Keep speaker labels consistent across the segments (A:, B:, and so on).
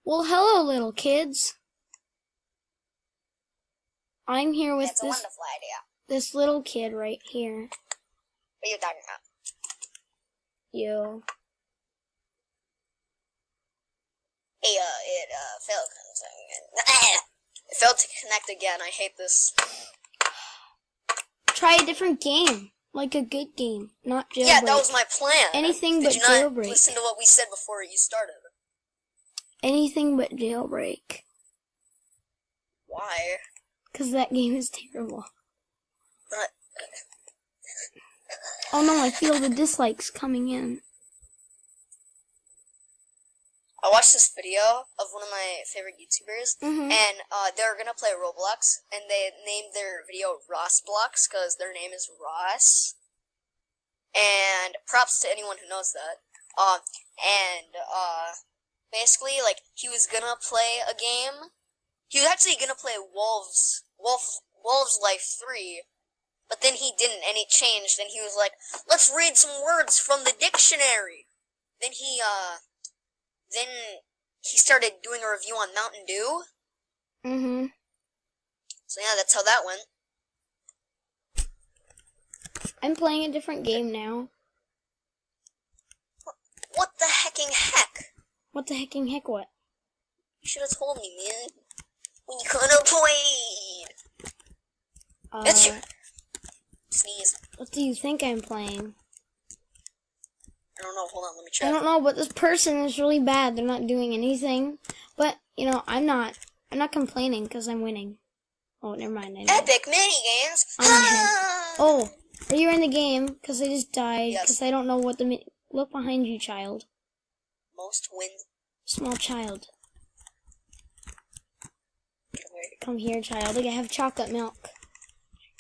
A: Well, hello, little kids. I'm here with
B: That's a wonderful idea.
A: this little kid right here.
B: What are you talking about?
A: You.
B: Hey, it failed. It failed to connect again. I hate this.
A: Try a different game. Like a good game, not jailbreak.
B: Yeah, that was my plan.
A: Anything but
B: Did you not
A: jailbreak.
B: listen to what we said before you started?
A: Anything but jailbreak.
B: Why?
A: Because that game is terrible.
B: But
A: Oh no, I feel the dislikes coming in.
B: I watched this video of one of my favorite YouTubers,
A: Mm-hmm.
B: and they're gonna play Roblox, and they named their video Rossblocks because their name is Ross. And props to anyone who knows that. Basically, like, he was gonna play a game. He was actually gonna play Wolves Life 3, but then he didn't, and it changed, and he was like, let's read some words from the dictionary. Then he started doing a review on Mountain Dew.
A: Mm-hmm.
B: So yeah, that's how that went.
A: I'm playing a different game now.
B: What the hecking heck?
A: What the hecking heck what?
B: You should have told me, man. When you could have played. It's your sneeze.
A: What do you think I'm playing?
B: I don't know. Hold on, let me check.
A: I don't know, but this person is really bad. They're not doing anything. But, you know, I'm not complaining because I'm winning. Oh, never mind. I know.
B: Epic Minigames!
A: Oh, are you in the game? Because I just died.
B: Yes.
A: Because I don't know what the... Look behind you, child.
B: Most wins.
A: Small child.
B: Get away.
A: Come here, child. I have chocolate milk.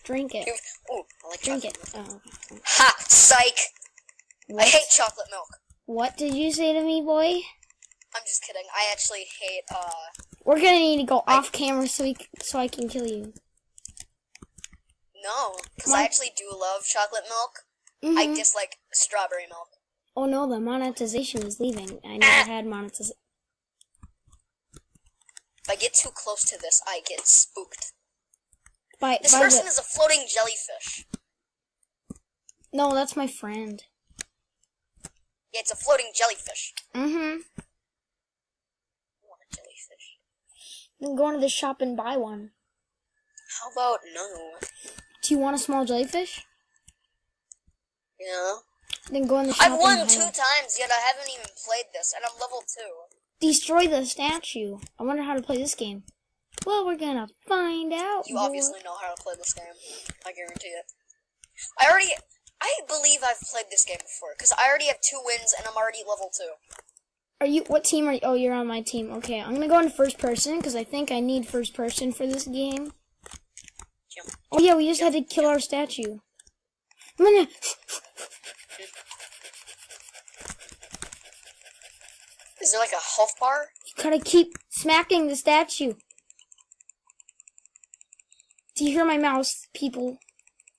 A: Drink it.
B: Ooh, I like
A: Drink
B: chocolate
A: it.
B: milk.
A: Oh.
B: Ha! Psych!
A: What?
B: I hate chocolate milk.
A: What did you say to me, boy?
B: I'm just kidding. I actually hate,
A: We're gonna need to go off camera so I can kill you.
B: No, because I actually do love chocolate milk.
A: Mm-hmm.
B: I dislike strawberry milk.
A: Oh no, the monetization is leaving. I never had monetization.
B: If I get too close to this, I get spooked. This
A: By
B: person is a floating jellyfish.
A: No, that's my friend.
B: Yeah, it's a floating jellyfish.
A: Mm-hmm.
B: I want a jellyfish.
A: Then go into the shop and buy one.
B: How about no?
A: Do you want a small jellyfish?
B: Yeah.
A: Then go in the shop
B: I've won
A: and buy
B: 2
A: one.
B: times, yet I haven't even played this, and I'm level 2.
A: Destroy the statue. I wonder how to play this game. Well, we're gonna find out.
B: You obviously know how to play this game. I guarantee it. I believe I've played this game before, because I already have 2 wins, and I'm already level 2.
A: Are you? What team are you? Oh, you're on my team. Okay, I'm gonna go into first person, because I think I need first person for this game.
B: Jump.
A: Oh yeah, we just had to kill our statue. I'm gonna...
B: Is there like a health bar?
A: You gotta keep smacking the statue. Do you hear my mouse, people?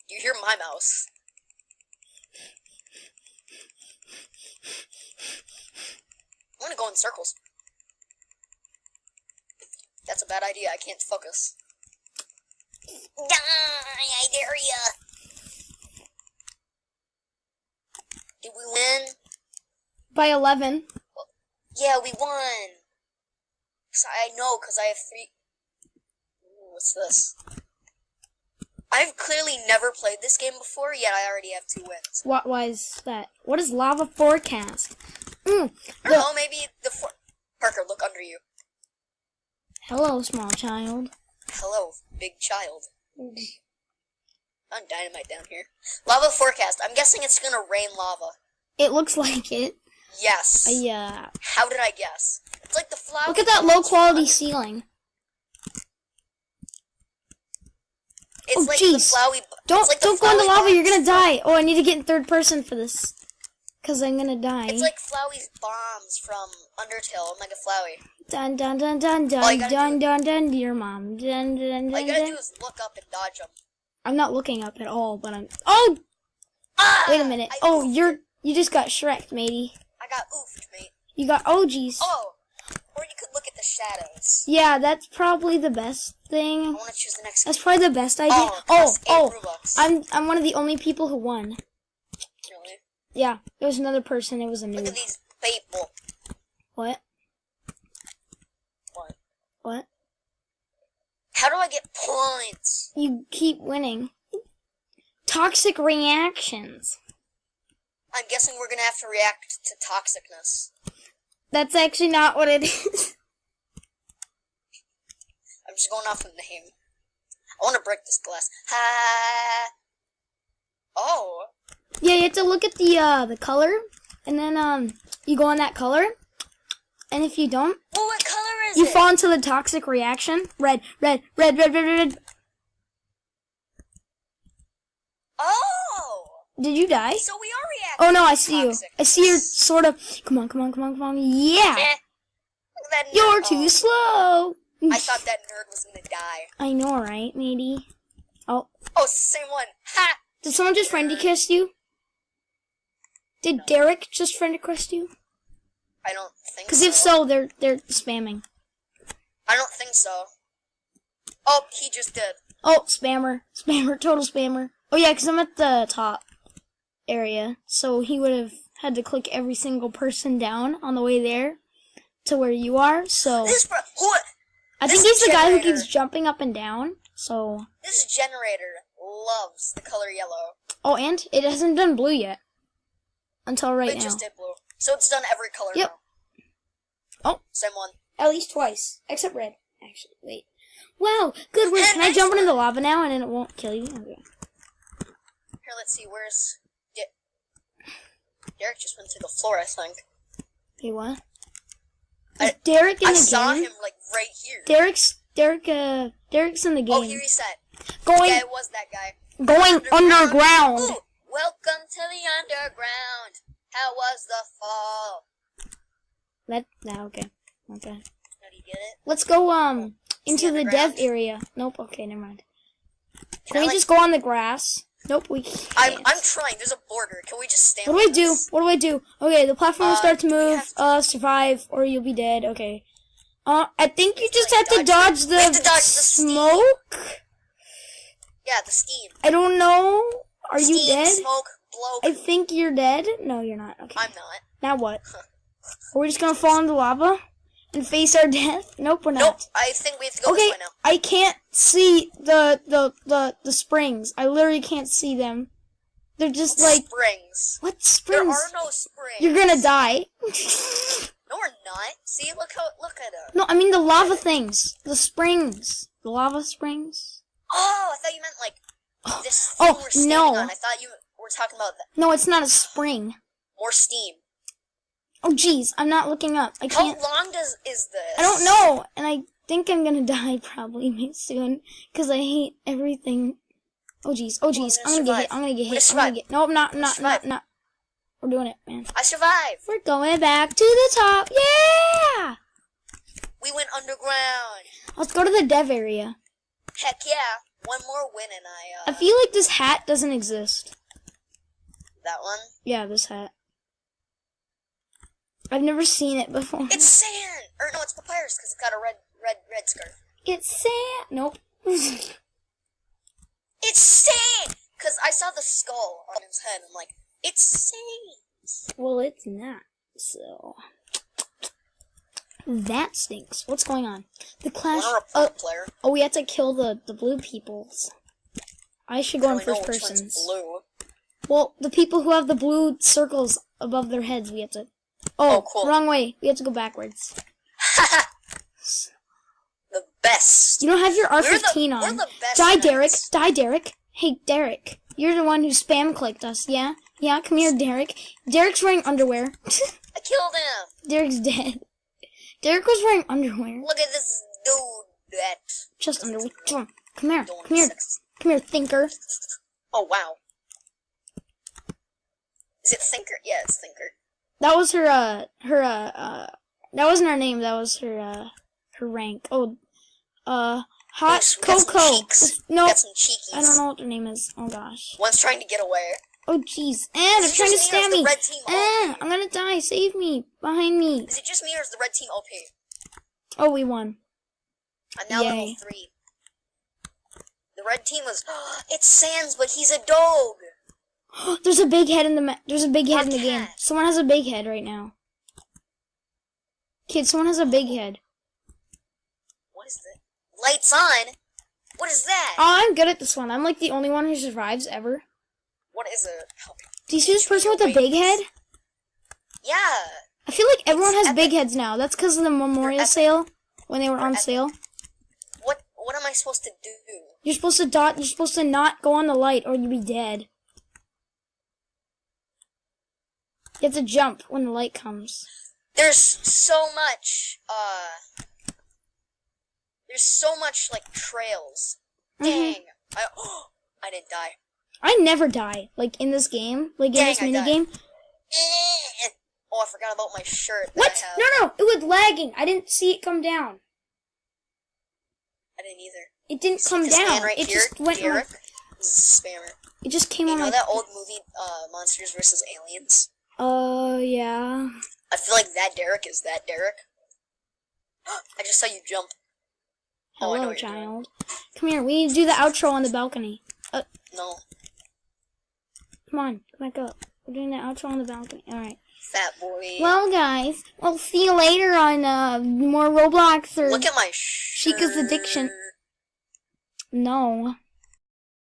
B: You hear my mouse. I'm gonna go in circles. That's a bad idea. I can't focus. Die! I dare ya! Did we win?
A: By 11.
B: Yeah, we won! I know, because I have 3... Ooh, what's this? I've clearly never played this game before, yet I already have 2 wins.
A: Why is that? What is lava forecast?
B: I don't know, maybe Parker, look under you.
A: Hello, small child.
B: Hello, big child. I'm dynamite down here. Lava forecast. I'm guessing it's gonna rain lava.
A: It looks like it.
B: Yes.
A: Yeah.
B: How did I guess? It's like the flower.
A: Look at that low quality ceiling.
B: It's
A: Oh,
B: like
A: jeez.
B: the flowy.
A: Don't
B: like the
A: go in the
B: flowy
A: lava. You're
B: bombs
A: gonna die. Oh, I need to get in third person for this, cause I'm gonna die.
B: It's like Flowey's bombs from Undertale. I'm like a Flowey.
A: Dun dun dun dun dun dun dun dun. Dear mom. Dun dun dun.
B: All you gotta
A: dun.
B: do is look up and dodge them.
A: I'm not looking up at all, but I'm. Oh,
B: Ah!
A: wait a minute. Oh, you just got Shrek, matey.
B: I got oofed, mate.
A: You got. Oh, jeez.
B: Oh, or you could look at the shadows.
A: Yeah, that's probably the best
B: I
A: thing.
B: want to choose the next.
A: That's probably the best idea.
B: Oh, Robux.
A: I'm one of the only people who won.
B: Really?
A: Yeah, it was another person. It was a
B: Look at
A: noob.
B: these people.
A: What?
B: What?
A: What?
B: How do I get points?
A: You keep winning. Toxic reactions.
B: I'm guessing we're gonna have to react to toxicness.
A: That's actually not what it is.
B: I'm just going off the name. I want to break this glass. Ha! Oh.
A: Yeah, you have to look at the color, and then you go on that color, and if you don't,
B: Oh, what color is
A: you
B: it?
A: fall into the toxic reaction. Red, red, red, red, red, red.
B: Oh.
A: Did you die?
B: So we are reacting.
A: Oh no, I
B: to
A: see you.
B: toxicness.
A: I see you're sort of. Come on, come on, come on, come on. Yeah,
B: Eh. Look at that nerd.
A: you're too slow.
B: I thought that nerd was gonna die.
A: I know, right? Maybe. Oh,
B: Oh, it's the same one. Ha!
A: did someone just friend request you? Did Derek just friend request you?
B: I don't think so.
A: Because if so, they're spamming.
B: I don't think so. Oh, he just did.
A: Oh, spammer, total spammer. Oh yeah, because I'm at the top area, so he would have had to click every single person down on the way there to where you are. So
B: This bro, what?
A: I
B: this
A: think he's the guy who
B: generator.
A: keeps jumping up and down. So
B: This generator loves the color yellow.
A: oh, and it hasn't done blue yet until right
B: It
A: now.
B: just did blue. So it's done every color
A: Yep.
B: now.
A: Oh,
B: Same one.
A: at least twice, except red. Actually, wait. Wow, good work.
B: And
A: Can I
B: nice
A: jump into the
B: one.
A: lava now and then it won't kill you? Okay.
B: Here, let's see. Where's... Derek just went through the floor, I think.
A: Hey, what? Is Derek in
B: I
A: the
B: saw
A: game?
B: him, like, right here.
A: Derek's in the game.
B: Oh, he reset.
A: Going
B: Yeah, it was that guy.
A: going underground.
B: Ooh, welcome to the underground. How was the fall?
A: Okay.
B: How do you get it?
A: Let's go into the dev
B: underground?
A: area. Nope. Okay, never mind. Can
B: I,
A: we
B: like-
A: just go on the grass? Nope, we can't.
B: I'm trying. There's a border. Can we just stand
A: What do
B: on
A: I do?
B: this?
A: What do I do? Okay, the platform will start to
B: do we
A: move.
B: have
A: Survive or you'll be dead. Okay. I think you just
B: like,
A: have to dodge
B: we have
A: the
B: to dodge the steam.
A: smoke.
B: Yeah, the steam.
A: I don't know. Are you
B: Steam,
A: dead?
B: smoke, blow.
A: I think you're dead. No, you're not. Okay.
B: I'm not.
A: Now what? Are we just gonna fall into lava and face our death? Nope, we're not.
B: Nope. I think we have to go
A: Okay,
B: this way now.
A: I can't see the springs. I literally can't see them. They're just like
B: Springs.
A: what
B: There
A: springs?
B: are no springs.
A: You're gonna die.
B: No, we're not. See, look at them.
A: No, I mean the lava things. The springs. The lava springs.
B: Oh, I thought you meant like this thing
A: Oh,
B: we're standing
A: no.
B: on. I thought you were talking about
A: No, it's not a spring.
B: more steam.
A: Oh jeez, I'm not looking up. I can't.
B: How long is this?
A: I don't know, and I think I'm gonna die probably soon because I hate everything. Oh jeez,
B: I'm
A: I'm
B: gonna
A: gonna get hit. I'm gonna get hit. I'm gonna get. No, I'm not. Not. We're doing it, man.
B: I survived.
A: We're going back to the top. Yeah.
B: We went underground.
A: Let's go to the dev area.
B: Heck yeah. One more win and
A: I feel like this hat doesn't exist.
B: that one.
A: Yeah, this hat. I've never seen it before.
B: It's sand. Or no, it's papyrus because it's got a red scarf.
A: It's sand. Nope.
B: It's sand. Because I saw the skull on his head. I'm like, it's sand.
A: Well, it's not. So that stinks. What's going on? The clash.
B: We're a report player.
A: Oh, we have to kill the blue peoples. I should go
B: I
A: in
B: don't know
A: first
B: which one's
A: persons.
B: blue.
A: Well, the people who have the blue circles above their heads, we have to. Oh,
B: cool.
A: Wrong way. We have to go backwards.
B: The best.
A: You don't have your
B: We're
A: R15
B: the
A: on.
B: best
A: Die, Derek.
B: knights.
A: Die, Derek. Hey, Derek. You're the one who spam clicked us, yeah? Yeah, come here, Derek. Derek's wearing underwear.
B: I killed him.
A: Derek's dead. Derek was wearing underwear.
B: Look at this dude. That.
A: Just underwear. Come here.
B: Don't
A: Come here.
B: sex.
A: Come here, thinker.
B: Oh wow. Is it Thinker? Yeah, it's Thinker.
A: That was her, that wasn't her name, that was her rank. Oh, Hot
B: Yes, we got some
A: Cocoa.
B: cheeks.
A: No,
B: Got some cheekies.
A: I don't know what her name is. Oh gosh.
B: One's trying to get away.
A: Oh jeez. They're
B: Is it
A: trying to
B: just me or
A: stab
B: is the
A: me.
B: red team OP?
A: I'm gonna die. Save me. Behind me.
B: Is it just me or is the red team OP?
A: Oh, we won.
B: I'm now
A: Yay.
B: level 3. The red team was. It's Sans, but he's a dog.
A: There's a big head in the there's a big head in the
B: cat.
A: game. Someone has a big head right now. Kid, someone has a big head.
B: What is that? Lights on. What is that?
A: Oh, I'm good at this one. I'm like the only one who survives ever.
B: What is it?
A: Do you see this person with a big head?
B: Yeah.
A: I feel like everyone has
B: epic.
A: big heads now. That's because of the memorial sale when they were on sale.
B: What am I supposed to do?
A: You're supposed to You're supposed to not go on the light, or you'll be dead. You have to jump when the light comes.
B: There's so much. There's so much like trails. Dang. I didn't die.
A: I never die, like in this game, like in this minigame.
B: Oh, I forgot about my shirt.
A: What? No, it was lagging. I didn't see it come down.
B: I didn't either.
A: It didn't come
B: This
A: down.
B: man right
A: It
B: here,
A: just went.
B: Derek, is a spammer.
A: It just came
B: You
A: on
B: know
A: my.
B: that old movie, Monsters vs. Aliens?
A: Yeah.
B: I feel like that Derek is that Derek. I just saw you jump. I know
A: Hello,
B: what you're doing.
A: child. Come here. We need to do the outro on the balcony.
B: No.
A: Come on, back up. We're doing the outro on the balcony. All right.
B: Fat boy.
A: Well, guys, we'll see you later on more Roblox or
B: Look at my shirt.
A: Chica's Addiction. No.